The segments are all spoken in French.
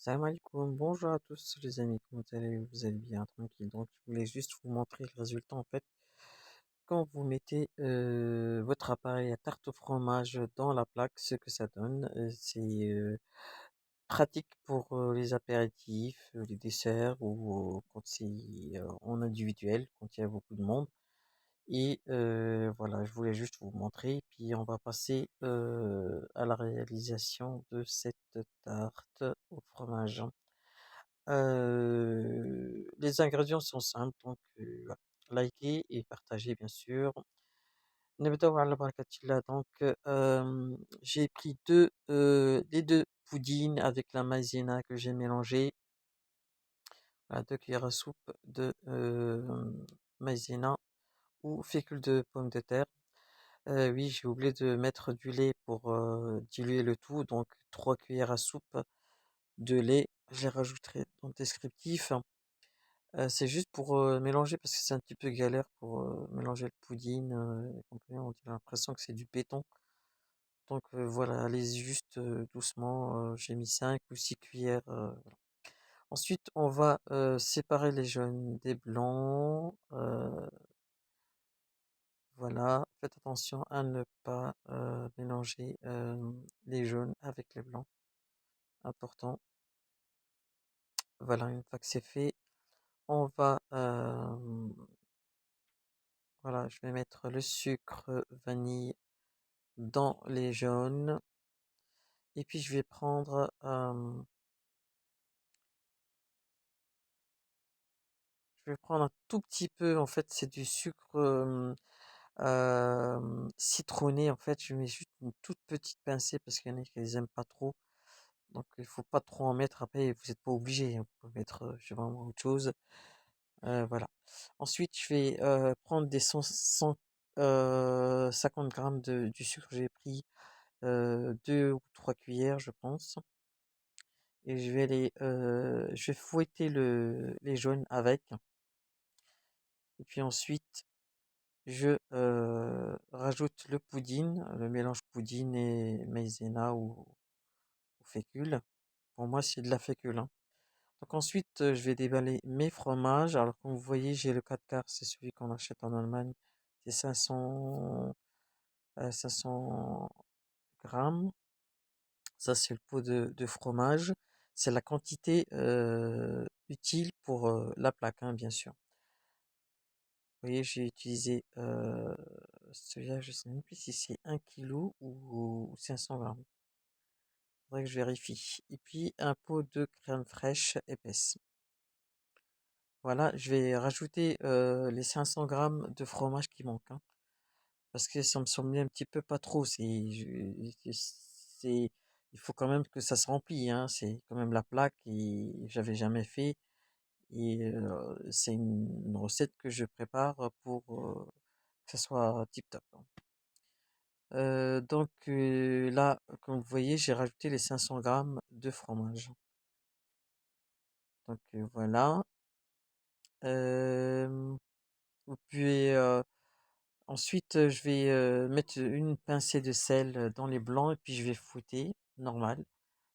Salam alaikum, bonjour à tous les amis, comment allez-vous? Vous allez bien, tranquille. Donc, je voulais juste vous montrer le résultat en fait. Quand vous mettez votre appareil à tarte au fromage dans la plaque, ce que ça donne, c'est pratique pour les apéritifs, les desserts ou quand c'est en individuel, quand il y a beaucoup de monde. Et voilà, je voulais juste vous montrer, puis on va passer à la réalisation de cette tarte au fromage. Les ingrédients sont simples, donc likez et partagez bien sûr. نبداو على بركة الله. Donc j'ai pris les deux poudines avec la maïzena que j'ai mélangé, voilà, 2 cuillères à soupe de maïzena ou fécule de pomme de terre. Oui, j'ai oublié de mettre du lait pour diluer le tout, donc 3 cuillères à soupe de lait. Je les rajouterai dans le descriptif. C'est juste pour mélanger parce que c'est un petit peu galère pour mélanger le pudding et compagnie. On a l'impression que c'est du béton. Donc voilà, allez-y juste doucement. J'ai mis 5 ou 6 cuillères. Ensuite, on va séparer les jaunes des blancs. Voilà, faites attention à ne pas mélanger les jaunes avec les blancs. Important. Voilà, une fois que c'est fait, on va voilà, je vais mettre le sucre vanille dans les jaunes. Et puis je vais prendre un tout petit peu, en fait, c'est du sucre citronné. En fait, je mets juste une toute petite pincée parce qu'il y en a qui les aiment pas trop. Donc, il faut pas trop en mettre. Après, vous n'êtes pas obligé, hein. Vous pouvez mettre, je sais pas moi, autre chose. Voilà. Ensuite, je vais prendre des 50 grammes du sucre. J'ai pris 2 ou 3 cuillères, je pense. Et je vais fouetter les jaunes avec. Et puis ensuite, je rajoute le pudding, le mélange pudding et maïzena ou fécule. Pour moi, c'est de la fécule, hein. Donc ensuite, je vais déballer mes fromages. Alors comme vous voyez, j'ai le 4 quarts, c'est celui qu'on achète en Allemagne. C'est 500 grammes. Ça, c'est le pot de fromage. C'est la quantité utile pour la plaque, hein, bien sûr. Vous voyez, j'ai utilisé celui-là, je sais même plus si c'est 1 kilo ou 500 grammes. Faudrait que je vérifie. Et puis un pot de crème fraîche épaisse. Voilà, je vais rajouter les 500 grammes de fromage qui manquent, hein, parce que ça me semblait un petit peu pas trop. Il faut quand même que ça se remplit, hein. C'est quand même la plaque et j'avais jamais fait. Et c'est une recette que je prépare pour que ça soit tip top, hein. Donc là, comme vous voyez, j'ai rajouté les 500 grammes de fromage. Donc voilà. Euh, Vous pouvez ensuite, je vais mettre une pincée de sel dans les blancs et puis je vais fouetter, normal.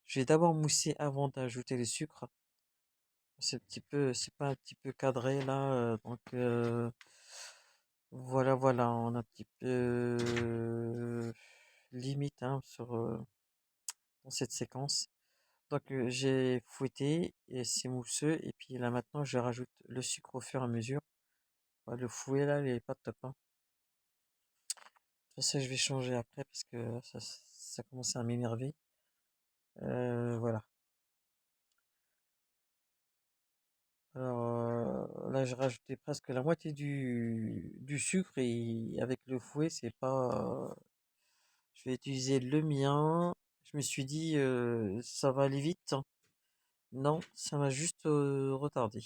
Je vais d'abord mousser avant d'ajouter le sucre. C'est pas un petit peu cadré là, donc voilà, voilà, on a un petit peu limite, hein, dans cette séquence. Donc j'ai fouetté et c'est mousseux et puis là maintenant je rajoute le sucre au fur et à mesure. Ouais, le fouet là, il est pas top, hein. Ça, je vais changer après parce que ça commence à m'énerver. Voilà. Alors là, j'ai rajouté presque la moitié du sucre et avec le fouet, c'est pas. Je vais utiliser le mien. Je me suis dit, ça va aller vite, hein. Non, ça m'a juste retardé.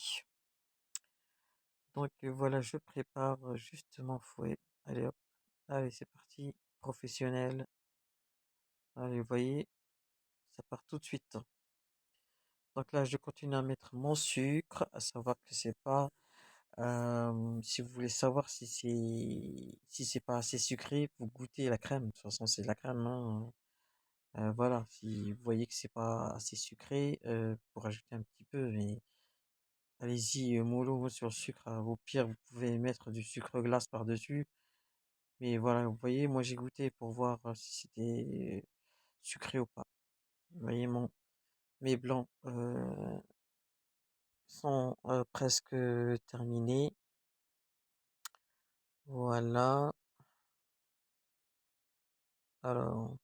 Donc voilà, je prépare juste mon fouet. Allez hop, allez, c'est parti. Professionnel. Allez, vous voyez, ça part tout de suite. Donc là, je continue à mettre mon sucre, à savoir que c'est pas, si vous voulez savoir si c'est pas assez sucré, vous goûtez la crème. De toute façon, c'est de la crème, hein. Voilà, si vous voyez que c'est pas assez sucré, vous rajoutez un petit peu, mais allez-y, mollo sur le sucre. Au pire, vous pouvez mettre du sucre glace par-dessus. Mais voilà, vous voyez, moi j'ai goûté pour voir si c'était sucré ou pas. Vous voyez, mes blancs sont presque terminés. Voilà. Alors,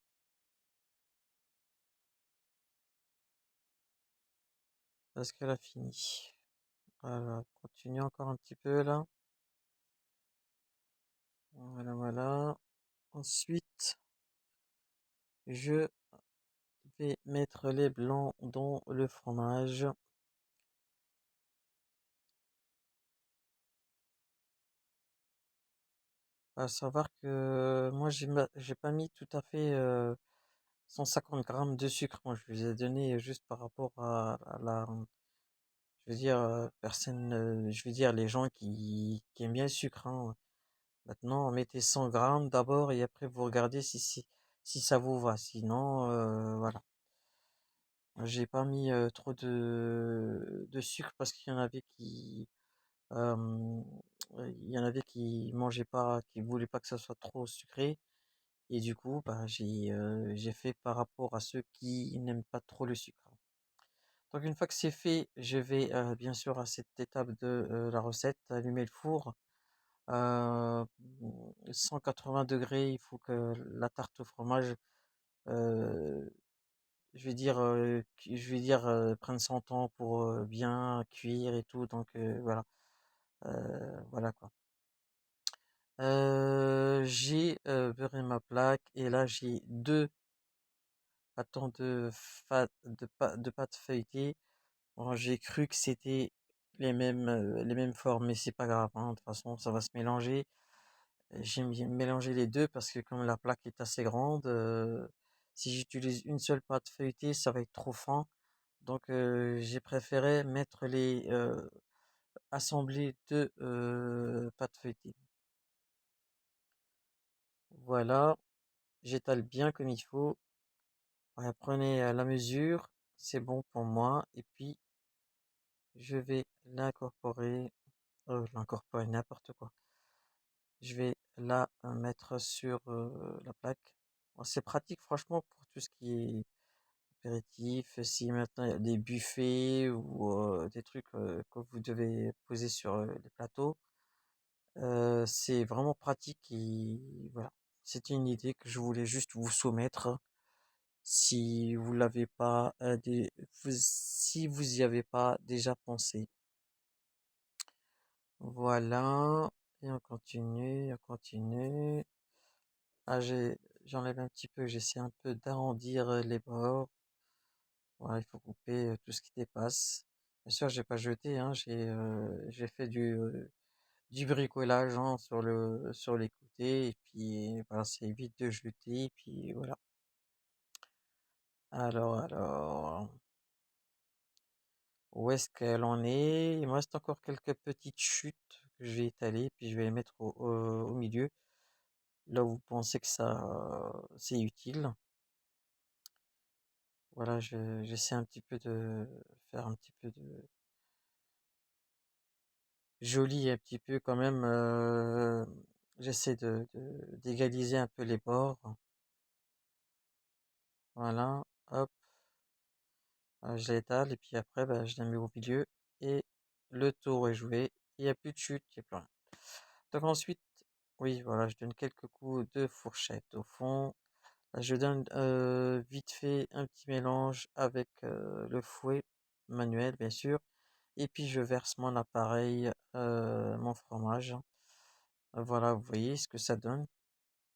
est-ce qu'elle a fini? Voilà, continue encore un petit peu là. Voilà, voilà. Ensuite, je vais mettre les blancs dans le fromage. À savoir que moi, j'ai pas mis tout à fait 150 grammes de sucre. Moi, je vous ai donné juste par rapport à la, je veux dire, personne, je veux dire, les gens qui aiment bien le sucre, hein. Maintenant, mettez 100 grammes d'abord et après vous regardez si ça vous va. Sinon, voilà. J'ai pas mis trop de sucre parce qu'il y en avait euh, il y en avait qui mangeaient pas, qui voulaient pas que ça soit trop sucré. Et du coup, bah, j'ai fait par rapport à ceux qui n'aiment pas trop le sucre. Donc une fois que c'est fait, je vais bien sûr à cette étape de la recette allumer le four. Euh, 180 degrés, il faut que la tarte au fromage, euh, prenne son temps pour bien cuire et tout. Donc voilà. Voilà quoi. J'ai beurré ma plaque et là j'ai deux bâtons de pâte feuilletée. Bon, j'ai cru que c'était les mêmes formes, mais c'est pas grave, hein. De toute façon, ça va se mélanger. J'ai mélangé les deux parce que comme la plaque est assez grande, si j'utilise une seule pâte feuilletée, ça va être trop fin. Donc, j'ai préféré mettre assembler deux pâtes feuilletées. Voilà, j'étale bien comme il faut. Voilà, prenez la mesure, c'est bon pour moi. Et puis, je vais l'incorporer n'importe quoi. Je vais la mettre sur la plaque. Bon, c'est pratique franchement pour tout ce qui est apéritif. Si maintenant il y a des buffets ou des trucs que vous devez poser sur les plateaux, c'est vraiment pratique et voilà. C'était une idée que je voulais juste vous soumettre. Si vous l'avez pas, si vous y avez pas déjà pensé. Voilà. Et on continue, on continue. Ah, j'enlève un petit peu, j'essaie un peu d'arrondir les bords. Voilà, il faut couper tout ce qui dépasse. Bien sûr, j'ai pas jeté, hein, j'ai fait du bricolage, hein, sur les côtés. Et puis, voilà, c'est évite de jeter. Et puis, voilà. Alors, où est-ce qu'elle en est? Il me reste encore quelques petites chutes que je vais étaler. Puis, je vais les mettre au milieu, là où vous pensez que c'est utile. Voilà, j'essaie un petit peu de faire un petit peu de joli, un petit peu quand même. J'essaie d'égaliser un peu les bords. Voilà, hop, je l'étale et puis après, bah, je la mets au milieu et le tour est joué. Il n'y a plus de chute, il n'y a plus rien. Donc ensuite, oui, voilà, je donne quelques coups de fourchette au fond. Là, je donne vite fait un petit mélange avec le fouet manuel, bien sûr. Et puis je verse mon appareil, mon fromage. Voilà, vous voyez ce que ça donne.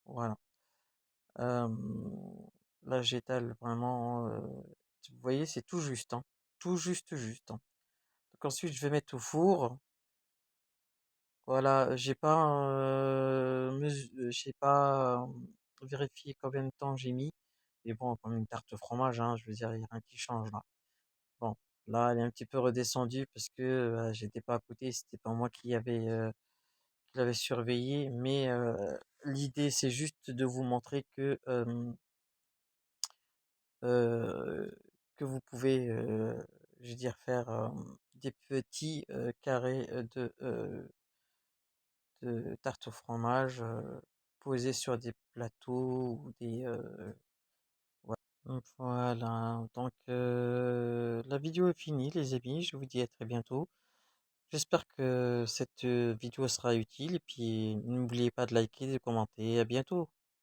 Voilà. Là, j'étale vraiment. Vous voyez, c'est tout juste, hein. Tout juste, juste, hein. Donc ensuite, je vais mettre au four. Voilà, j'ai pas vérifié combien de temps j'ai mis. Mais bon, comme une tarte au fromage, hein, je veux dire, il n'y a rien qui change là. Bon, là, elle est un petit peu redescendue parce que j'étais pas à côté, c'était pas moi qui l'avais surveillé. Mais l'idée, c'est juste de vous montrer que heu, que vous pouvez, je veux dire faire, des petits, carrés, de tarte au fromage, posés sur des plateaux ou des, ouais. Voilà, donc la vidéo est finie les amis, je vous dis à très bientôt. J'espère que cette, vidéo sera utile et puis n'oubliez pas de liker, de commenter. À bientôt.